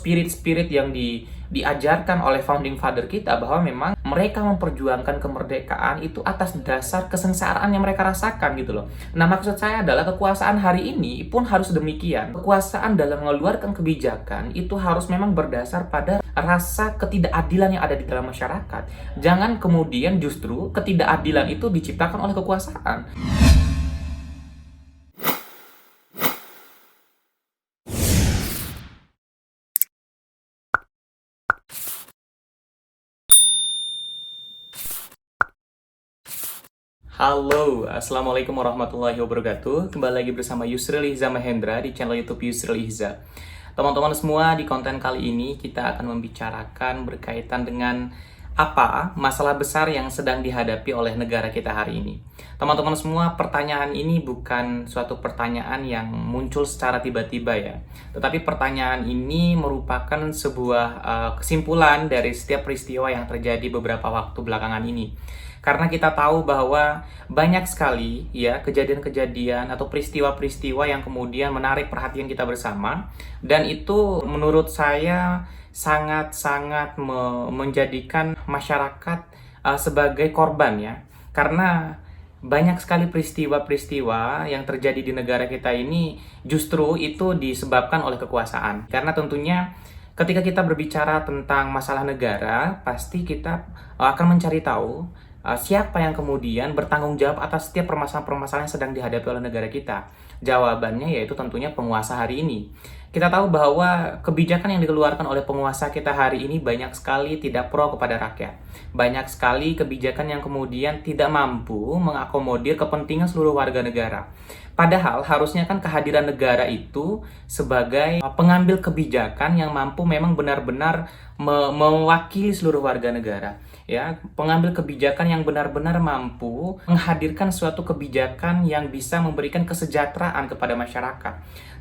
spirit-spirit yang diajarkan oleh founding father kita, bahwa memang mereka memperjuangkan kemerdekaan itu atas dasar kesengsaraan yang mereka rasakan gitu loh. Nah, maksud saya adalah kekuasaan hari ini pun harus demikian. Kekuasaan dalam mengeluarkan kebijakan itu harus memang berdasar pada rasa ketidakadilan yang ada di dalam masyarakat. Jangan kemudian justru ketidakadilan itu diciptakan oleh kekuasaan. Halo, Assalamualaikum warahmatullahi wabarakatuh. Kembali lagi bersama Yusril Ihza Mahendra di channel YouTube Yusril Ihza. Teman-teman semua, di konten kali ini kita akan membicarakan berkaitan dengan apa masalah besar yang sedang dihadapi oleh negara kita hari ini. Teman-teman semua, pertanyaan ini bukan suatu pertanyaan yang muncul secara tiba-tiba ya. Tetapi pertanyaan ini merupakan sebuah kesimpulan dari setiap peristiwa yang terjadi beberapa waktu belakangan ini. Karena kita tahu bahwa banyak sekali ya kejadian-kejadian atau peristiwa-peristiwa yang kemudian menarik perhatian kita bersama, dan itu menurut saya sangat-sangat menjadikan masyarakat sebagai korban ya. Karena banyak sekali peristiwa-peristiwa yang terjadi di negara kita ini justru itu disebabkan oleh kekuasaan. Karena tentunya ketika kita berbicara tentang masalah negara, pasti kita akan mencari tahu siapa yang kemudian bertanggung jawab atas setiap permasalahan-permasalahan yang sedang dihadapi oleh negara kita. Jawabannya yaitu tentunya penguasa hari ini. Kita tahu bahwa kebijakan yang dikeluarkan oleh penguasa kita hari ini banyak sekali tidak pro kepada rakyat. Banyak sekali kebijakan yang kemudian tidak mampu mengakomodir kepentingan seluruh warga negara. Padahal harusnya kan kehadiran negara itu sebagai pengambil kebijakan yang mampu memang benar-benar mewakili seluruh warga negara. Ya, pengambil kebijakan yang benar-benar mampu menghadirkan suatu kebijakan yang bisa memberikan kesejahteraan kepada masyarakat.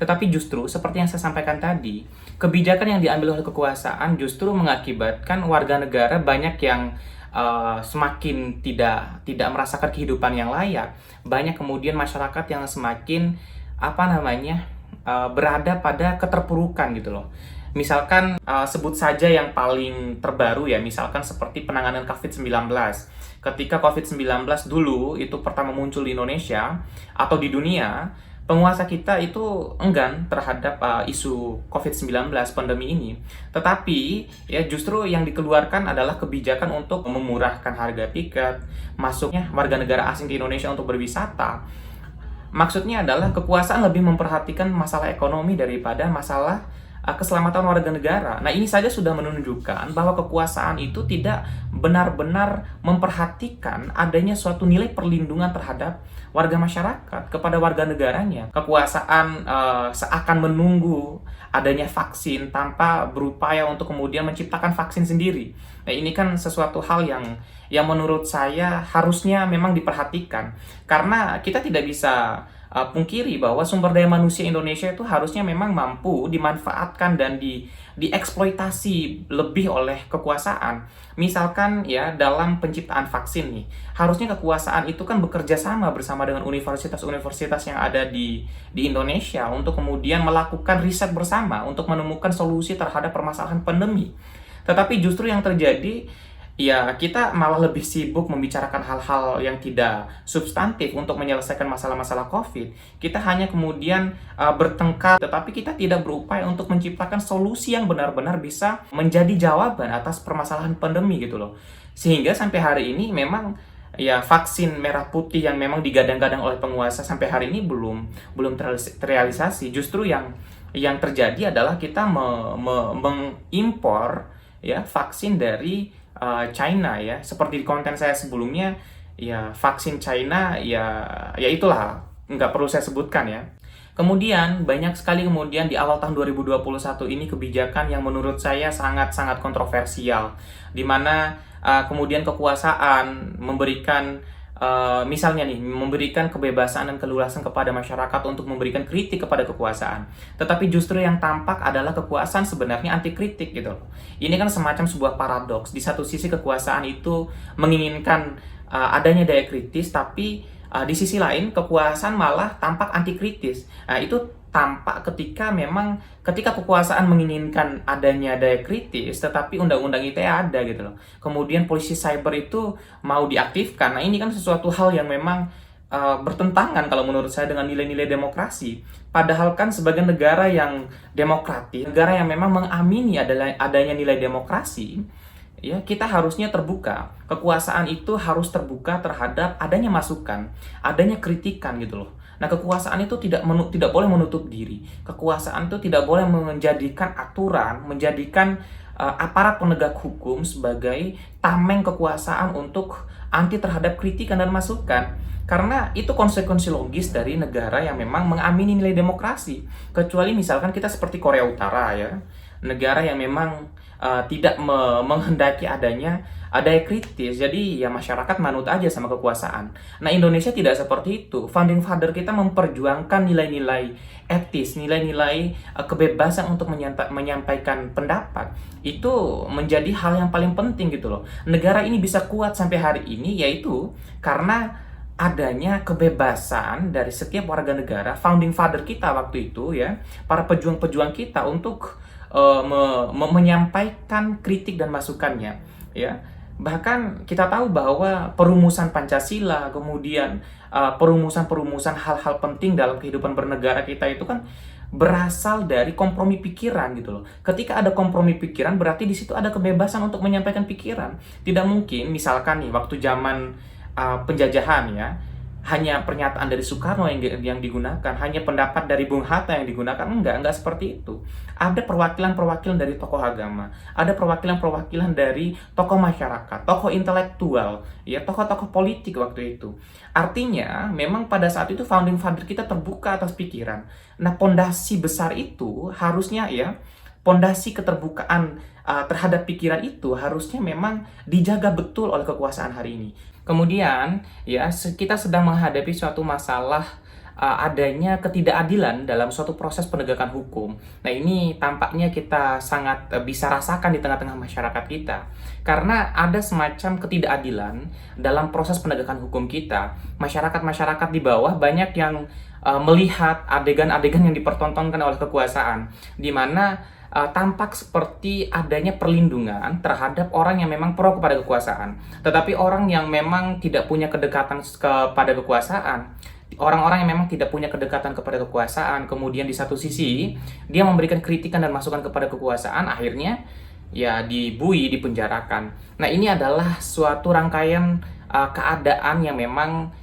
Tetapi justru seperti yang saya sampaikan tadi, kebijakan yang diambil oleh kekuasaan justru mengakibatkan warga negara banyak yang semakin tidak merasakan kehidupan yang layak. Banyak kemudian masyarakat yang semakin berada pada keterpurukan gitu loh. Misalkan sebut saja yang paling terbaru ya, misalkan seperti penanganan COVID-19. Ketika COVID-19 dulu itu pertama muncul di Indonesia atau di dunia, penguasa kita itu enggan terhadap isu COVID-19 pandemi ini. Tetapi ya justru yang dikeluarkan adalah kebijakan untuk memurahkan harga tiket, masuknya warga negara asing di Indonesia untuk berwisata. Maksudnya adalah kekuasaan lebih memperhatikan masalah ekonomi daripada masalah keselamatan warga negara. Nah, ini saja sudah menunjukkan bahwa kekuasaan itu tidak benar-benar memperhatikan adanya suatu nilai perlindungan terhadap warga masyarakat kepada warga negaranya. Kekuasaan seakan menunggu adanya vaksin tanpa berupaya untuk kemudian menciptakan vaksin sendiri. Nah, ini kan sesuatu hal yang menurut saya harusnya memang diperhatikan, karena kita tidak bisa pungkiri bahwa sumber daya manusia Indonesia itu harusnya memang mampu dimanfaatkan dan dieksploitasi lebih oleh kekuasaan. Misalkan ya dalam penciptaan vaksin nih, harusnya kekuasaan itu kan bekerja sama bersama dengan universitas-universitas yang ada di Indonesia untuk kemudian melakukan riset bersama untuk menemukan solusi terhadap permasalahan pandemi. Tetapi justru yang terjadi, ya kita malah lebih sibuk membicarakan hal-hal yang tidak substantif untuk menyelesaikan masalah-masalah COVID. Kita hanya kemudian bertengkar, tetapi kita tidak berupaya untuk menciptakan solusi yang benar-benar bisa menjadi jawaban atas permasalahan pandemi gitu loh. Sehingga sampai hari ini memang ya vaksin merah putih yang memang digadang-gadang oleh penguasa sampai hari ini belum terrealisasi. Justru yang terjadi adalah kita mengimpor ya vaksin dari China ya. Seperti di konten saya sebelumnya ya, vaksin China ya itulah, nggak perlu saya sebutkan ya. Kemudian banyak sekali kemudian di awal tahun 2021 ini kebijakan yang menurut saya sangat-sangat kontroversial, di mana kemudian kekuasaan memberikan misalnya nih, memberikan kebebasan dan keluasan kepada masyarakat untuk memberikan kritik kepada kekuasaan. Tetapi justru yang tampak adalah kekuasaan sebenarnya anti kritik gitu loh. Ini kan semacam sebuah paradoks. Di satu sisi kekuasaan itu menginginkan adanya daya kritis, tapi Di sisi lain, kekuasaan malah tampak anti kritis. Nah, itu tampak ketika kekuasaan menginginkan adanya daya kritis, tetapi undang-undang ITE ada gitu loh. Kemudian polisi cyber itu mau diaktifkan. Nah, ini kan sesuatu hal yang memang bertentangan kalau menurut saya dengan nilai-nilai demokrasi. Padahal kan sebagai negara yang demokratis, negara yang memang mengamini adanya nilai demokrasi, ya kita harusnya terbuka. Kekuasaan itu harus terbuka terhadap adanya masukan, adanya kritikan gitu loh. Nah, kekuasaan itu tidak boleh menutup diri. Kekuasaan itu tidak boleh menjadikan aturan, menjadikan aparat penegak hukum sebagai tameng kekuasaan untuk anti terhadap kritikan dan masukan. Karena itu konsekuensi logis dari negara yang memang mengamini nilai demokrasi. Kecuali misalkan kita seperti Korea Utara ya, negara yang memang tidak menghendaki adanya kritis, jadi ya masyarakat manut aja sama kekuasaan. Nah, Indonesia tidak seperti itu. Founding father kita memperjuangkan nilai-nilai etis, nilai-nilai kebebasan untuk menyampaikan pendapat. Itu menjadi hal yang paling penting gitu loh. Negara ini bisa kuat sampai hari ini yaitu karena adanya kebebasan dari setiap warga negara, founding father kita waktu itu ya, para pejuang-pejuang kita untuk menyampaikan kritik dan masukannya ya. Bahkan kita tahu bahwa perumusan Pancasila, kemudian perumusan-perumusan hal-hal penting dalam kehidupan bernegara kita itu kan berasal dari kompromi pikiran gitu loh. Ketika ada kompromi pikiran berarti di situ ada kebebasan untuk menyampaikan pikiran. Tidak mungkin misalkan nih waktu zaman penjajahan ya, hanya pernyataan dari Soekarno yang digunakan, hanya pendapat dari Bung Hatta yang digunakan. Enggak seperti itu. Ada perwakilan-perwakilan dari tokoh agama, ada perwakilan-perwakilan dari tokoh masyarakat, tokoh intelektual, ya tokoh-tokoh politik waktu itu. Artinya, memang pada saat itu founding father kita terbuka atas pikiran. Nah, pondasi besar itu harusnya ya, pondasi keterbukaan terhadap pikiran itu harusnya memang dijaga betul oleh kekuasaan hari ini. Kemudian, ya kita sedang menghadapi suatu masalah adanya ketidakadilan dalam suatu proses penegakan hukum. Nah, ini tampaknya kita sangat bisa rasakan di tengah-tengah masyarakat kita. Karena ada semacam ketidakadilan dalam proses penegakan hukum kita. Masyarakat-masyarakat di bawah banyak yang melihat adegan-adegan yang dipertontonkan oleh kekuasaan, di mana tampak seperti adanya perlindungan terhadap orang yang memang pro kepada kekuasaan. Tetapi orang yang memang tidak punya kedekatan kepada kekuasaan, orang-orang yang memang tidak punya kedekatan kepada kekuasaan, kemudian di satu sisi dia memberikan kritikan dan masukan kepada kekuasaan, akhirnya ya dibui, dipenjarakan. Nah, ini adalah suatu rangkaian keadaan yang memang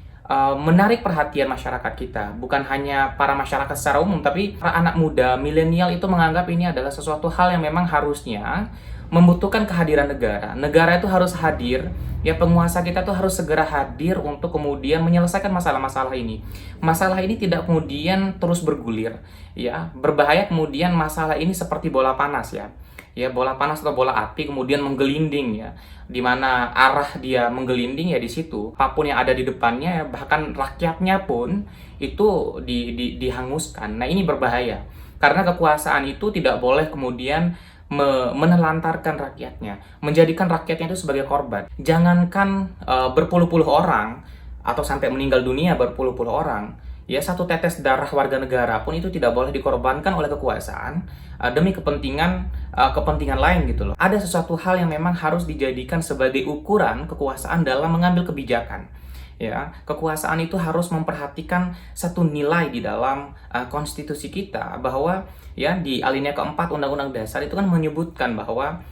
menarik perhatian masyarakat kita. Bukan hanya para masyarakat secara umum, tapi para anak muda, milenial itu menganggap ini adalah sesuatu hal yang memang harusnya membutuhkan kehadiran negara. Negara itu harus hadir, ya penguasa kita tuh harus segera hadir untuk kemudian menyelesaikan masalah-masalah ini. Masalah ini tidak kemudian terus bergulir, ya. Berbahaya kemudian masalah ini seperti bola panas ya. Ya, bola panas atau bola api kemudian menggelinding ya. Di mana arah dia menggelinding ya di situ. Apapun yang ada di depannya, bahkan rakyatnya pun itu dihanguskan. Nah, ini berbahaya. Karena kekuasaan itu tidak boleh kemudian menelantarkan rakyatnya, menjadikan rakyatnya itu sebagai korban. Jangankan berpuluh-puluh orang atau sampai meninggal dunia berpuluh-puluh orang, ya satu tetes darah warga negara pun itu tidak boleh dikorbankan oleh kekuasaan demi kepentingan lain gitu loh. Ada sesuatu hal yang memang harus dijadikan sebagai ukuran kekuasaan dalam mengambil kebijakan. Ya, kekuasaan itu harus memperhatikan satu nilai di dalam konstitusi kita, bahwa ya di alinea keempat Undang-Undang Dasar itu kan menyebutkan bahwa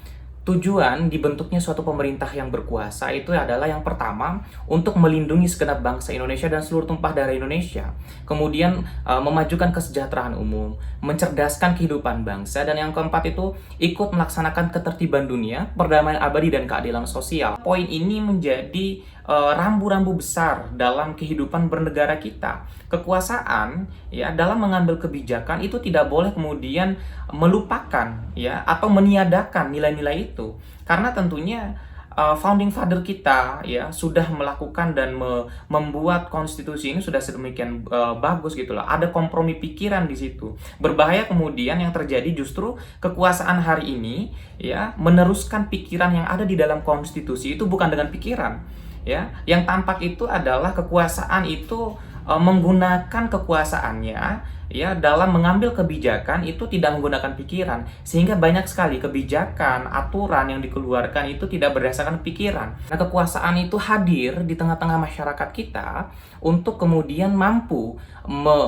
tujuan dibentuknya suatu pemerintah yang berkuasa itu adalah yang pertama untuk melindungi segenap bangsa Indonesia dan seluruh tumpah darah Indonesia. Kemudian memajukan kesejahteraan umum, mencerdaskan kehidupan bangsa, dan yang keempat itu ikut melaksanakan ketertiban dunia, perdamaian abadi dan keadilan sosial. Poin ini menjadi rambu-rambu besar dalam kehidupan bernegara kita. Kekuasaan ya dalam mengambil kebijakan itu tidak boleh kemudian melupakan ya atau meniadakan nilai-nilai itu, karena tentunya founding father kita ya sudah melakukan dan membuat konstitusi ini sudah sedemikian bagus gitu loh. Ada kompromi pikiran di situ. Berbahaya kemudian yang terjadi justru kekuasaan hari ini ya meneruskan pikiran yang ada di dalam konstitusi itu bukan dengan pikiran. ya. Yang tampak itu adalah kekuasaan itu menggunakan kekuasaannya ya dalam mengambil kebijakan itu tidak menggunakan pikiran, sehingga banyak sekali kebijakan, aturan yang dikeluarkan itu tidak berdasarkan pikiran. Nah, kekuasaan itu hadir di tengah-tengah masyarakat kita untuk kemudian mampu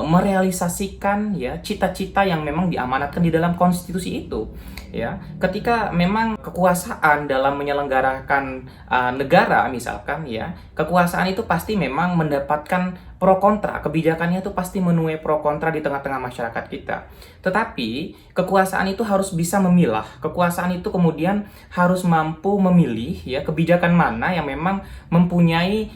merealisasikan ya cita-cita yang memang diamanatkan di dalam konstitusi itu. Ya, ketika memang kekuasaan dalam menyelenggarakan negara misalkan ya, kekuasaan itu pasti memang mendapatkan pro kontra, kebijakannya itu pasti menuai pro kontra di tengah-tengah masyarakat kita. Tetapi kekuasaan itu harus bisa memilah, kekuasaan itu kemudian harus mampu memilih ya kebijakan mana yang memang mempunyai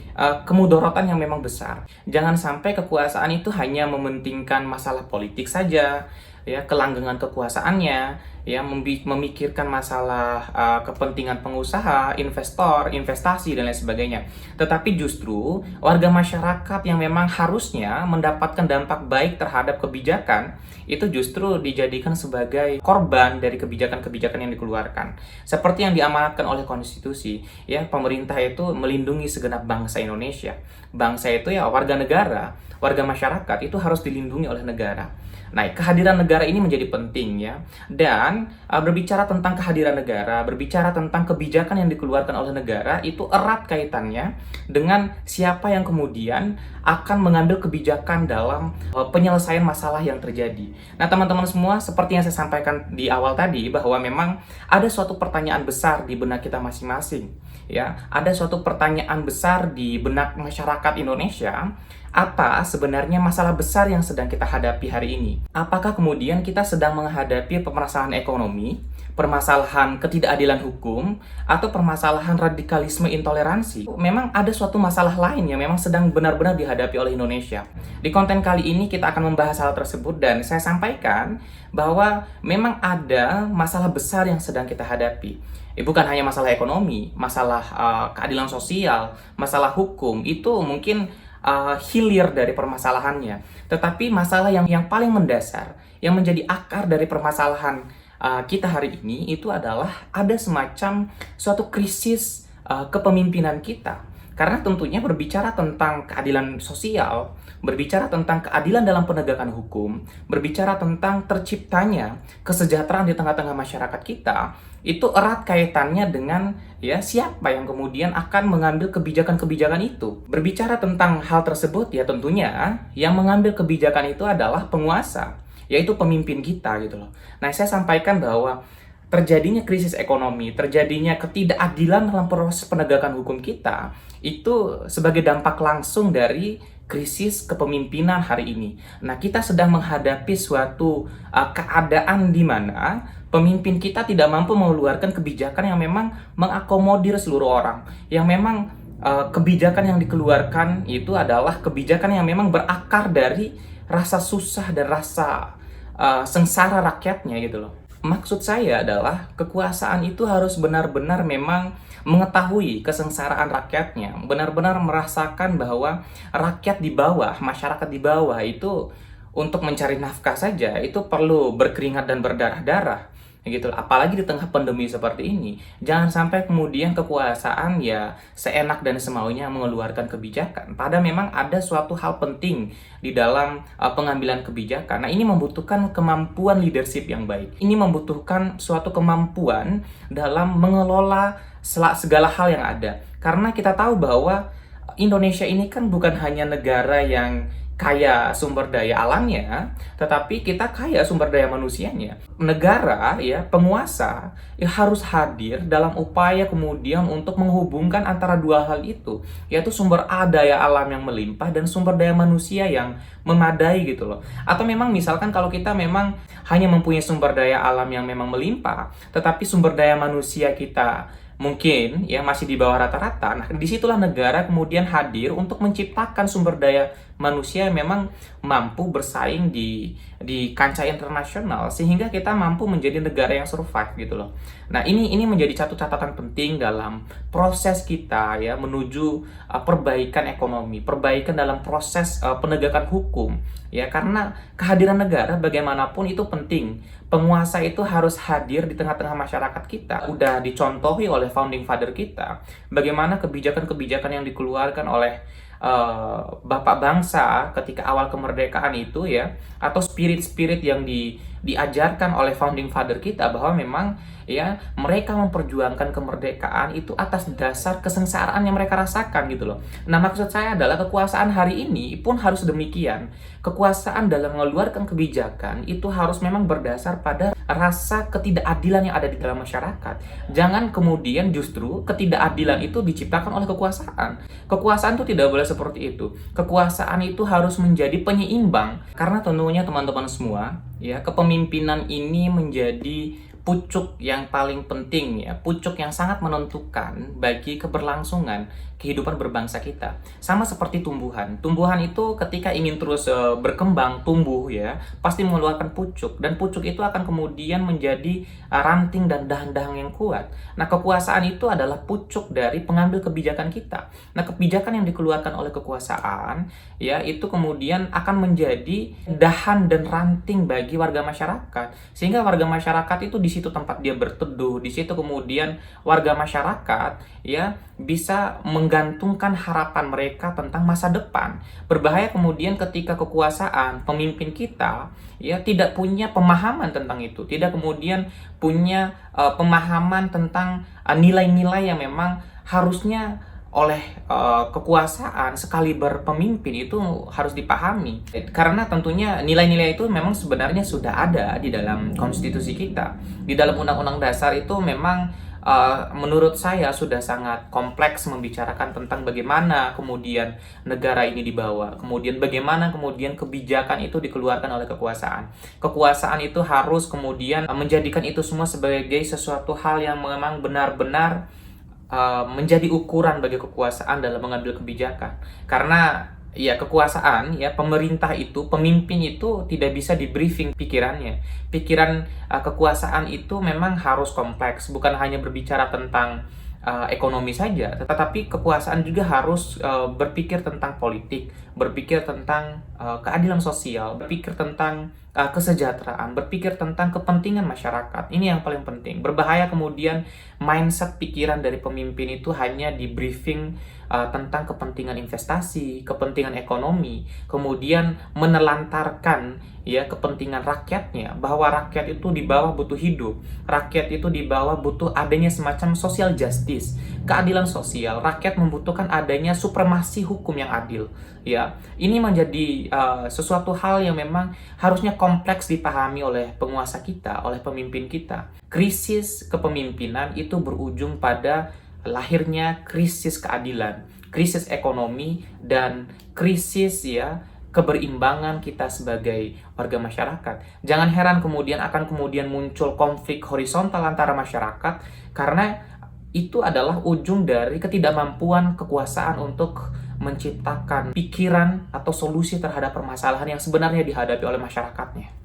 kemudorotan yang memang besar. Jangan sampai kekuasaan itu hanya mementingkan masalah politik saja, ya kelanggengan kekuasaannya, ya memikirkan masalah kepentingan pengusaha, investor, investasi dan lain sebagainya. Tetapi justru warga masyarakat yang memang harusnya mendapatkan dampak baik terhadap kebijakan itu justru dijadikan sebagai korban dari kebijakan-kebijakan yang dikeluarkan. Seperti yang diamanatkan oleh konstitusi, ya pemerintah itu melindungi segenap bangsa Indonesia. Bangsa itu ya warga negara, warga masyarakat itu harus dilindungi oleh negara. Nah, kehadiran negara ini menjadi penting ya. Dan berbicara tentang kehadiran negara, berbicara tentang kebijakan yang dikeluarkan oleh negara itu erat kaitannya dengan siapa yang kemudian akan mengambil kebijakan dalam penyelesaian masalah yang terjadi. Nah, teman-teman semua, seperti yang saya sampaikan di awal tadi bahwa memang ada suatu pertanyaan besar di benak kita masing-masing. Ya, ada suatu pertanyaan besar di benak masyarakat Indonesia. Apa sebenarnya masalah besar yang sedang kita hadapi hari ini? Apakah kemudian kita sedang menghadapi permasalahan ekonomi, permasalahan ketidakadilan hukum, atau permasalahan radikalisme intoleransi? Memang ada suatu masalah lain yang memang sedang benar-benar dihadapi oleh Indonesia. Di konten kali ini kita akan membahas hal tersebut dan saya sampaikan bahwa memang ada masalah besar yang sedang kita hadapi. Bukan hanya masalah ekonomi, masalah keadilan sosial, masalah hukum, itu mungkin hilir dari permasalahannya. Tetapi masalah yang paling mendasar, yang menjadi akar dari permasalahan kita hari ini itu adalah ada semacam suatu krisis kepemimpinan kita. Karena tentunya berbicara tentang keadilan sosial, berbicara tentang keadilan dalam penegakan hukum, berbicara tentang terciptanya kesejahteraan di tengah-tengah masyarakat kita, itu erat kaitannya dengan ya siapa yang kemudian akan mengambil kebijakan-kebijakan itu. Berbicara tentang hal tersebut ya tentunya yang mengambil kebijakan itu adalah penguasa, yaitu pemimpin kita gitu loh. Nah, saya sampaikan bahwa terjadinya krisis ekonomi, terjadinya ketidakadilan dalam proses penegakan hukum kita itu sebagai dampak langsung dari krisis kepemimpinan hari ini. Nah, kita sedang menghadapi suatu keadaan di mana pemimpin kita tidak mampu mengeluarkan kebijakan yang memang mengakomodir seluruh orang. Yang memang kebijakan yang dikeluarkan itu adalah kebijakan yang memang berakar dari rasa susah dan rasa sengsara rakyatnya gitu loh. Maksud saya adalah kekuasaan itu harus benar-benar memang mengetahui kesengsaraan rakyatnya, benar-benar merasakan bahwa rakyat di bawah, masyarakat di bawah itu untuk mencari nafkah saja itu perlu berkeringat dan berdarah-darah. Gitu. Apalagi di tengah pandemi seperti ini, jangan sampai kemudian kekuasaan ya seenak dan semaunya mengeluarkan kebijakan. Padahal memang ada suatu hal penting di dalam pengambilan kebijakan. Nah, ini membutuhkan kemampuan leadership yang baik. Ini membutuhkan suatu kemampuan dalam mengelola segala hal yang ada. Karena kita tahu bahwa Indonesia ini kan bukan hanya negara yang kaya sumber daya alamnya, tetapi kita kaya sumber daya manusianya. Negara ya, penguasa ya harus hadir dalam upaya kemudian untuk menghubungkan antara dua hal itu, yaitu sumber daya alam yang melimpah dan sumber daya manusia yang memadai gitu loh. Atau memang misalkan kalau kita memang hanya mempunyai sumber daya alam yang memang melimpah, tetapi sumber daya manusia kita mungkin ya masih di bawah rata-rata. Nah, disitulah negara kemudian hadir untuk menciptakan sumber daya manusia yang memang mampu bersaing di kancah internasional, sehingga kita mampu menjadi negara yang survive gitu loh. Nah, ini menjadi satu catatan penting dalam proses kita ya menuju perbaikan ekonomi, perbaikan dalam proses penegakan hukum ya, karena kehadiran negara bagaimanapun itu penting. Penguasa itu harus hadir di tengah-tengah masyarakat kita. Udah dicontohi oleh founding father kita, bagaimana kebijakan-kebijakan yang dikeluarkan oleh bapak bangsa ketika awal kemerdekaan itu ya, atau spirit-spirit yang diajarkan oleh founding father kita, bahwa memang ya mereka memperjuangkan kemerdekaan itu atas dasar kesengsaraan yang mereka rasakan gitu loh. Nah, maksud saya adalah kekuasaan hari ini pun harus demikian. Kekuasaan dalam mengeluarkan kebijakan itu harus memang berdasar pada rasa ketidakadilan yang ada di dalam masyarakat. Jangan kemudian justru ketidakadilan itu diciptakan oleh kekuasaan. Kekuasaan itu tidak boleh seperti itu. Kekuasaan itu harus menjadi penyeimbang, karena tentunya teman-teman semua ya, kepemimpinan ini menjadi pucuk yang paling penting ya, pucuk yang sangat menentukan bagi keberlangsungan kehidupan berbangsa kita. Sama seperti tumbuhan. Tumbuhan itu ketika ingin terus berkembang, tumbuh ya, pasti mengeluarkan pucuk, dan pucuk itu akan kemudian menjadi ranting dan dahan-dahan yang kuat. Nah, kekuasaan itu adalah pucuk dari pengambil kebijakan kita. Nah, kebijakan yang dikeluarkan oleh kekuasaan ya, itu kemudian akan menjadi dahan dan ranting bagi warga masyarakat. Sehingga warga masyarakat itu di situ tempat dia berteduh, di situ kemudian warga masyarakat ya bisa menggantungkan harapan mereka tentang masa depan. Berbahaya kemudian ketika kekuasaan, pemimpin kita ya tidak punya pemahaman tentang itu, tidak kemudian punya pemahaman tentang nilai-nilai yang memang harusnya oleh kekuasaan sekaliber pemimpin itu harus dipahami. Karena tentunya nilai-nilai itu memang sebenarnya sudah ada di dalam konstitusi kita. Di dalam Undang-Undang Dasar itu memang menurut saya sudah sangat kompleks membicarakan tentang bagaimana kemudian negara ini dibawa, kemudian bagaimana kemudian kebijakan itu dikeluarkan oleh kekuasaan. Kekuasaan itu harus kemudian menjadikan itu semua sebagai sesuatu hal yang memang benar-benar menjadi ukuran bagi kekuasaan dalam mengambil kebijakan. Karena ya kekuasaan ya, pemerintah itu, pemimpin itu tidak bisa di briefing pikirannya. Pikiran kekuasaan itu memang harus kompleks, bukan hanya berbicara tentang ekonomi saja, tetapi kekuasaan juga harus berpikir tentang politik, berpikir tentang keadilan sosial, berpikir tentang kesejahteraan, berpikir tentang kepentingan masyarakat. Ini yang paling penting. Berbahaya kemudian mindset pikiran dari pemimpin itu hanya di briefing tentang kepentingan investasi, kepentingan ekonomi, kemudian menelantarkan ya kepentingan rakyatnya, bahwa rakyat itu di bawah butuh hidup, rakyat itu di bawah butuh adanya semacam social justice, keadilan sosial. Rakyat membutuhkan adanya supremasi hukum yang adil. Ya, ini menjadi sesuatu hal yang memang harusnya kompleks dipahami oleh penguasa kita, oleh pemimpin kita. Krisis kepemimpinan itu berujung pada lahirnya krisis keadilan, krisis ekonomi, dan krisis ya keberimbangan kita sebagai warga masyarakat. Jangan heran kemudian akan kemudian muncul konflik horizontal antara masyarakat, karena itu adalah ujung dari ketidakmampuan kekuasaan untuk menciptakan pikiran atau solusi terhadap permasalahan yang sebenarnya dihadapi oleh masyarakatnya.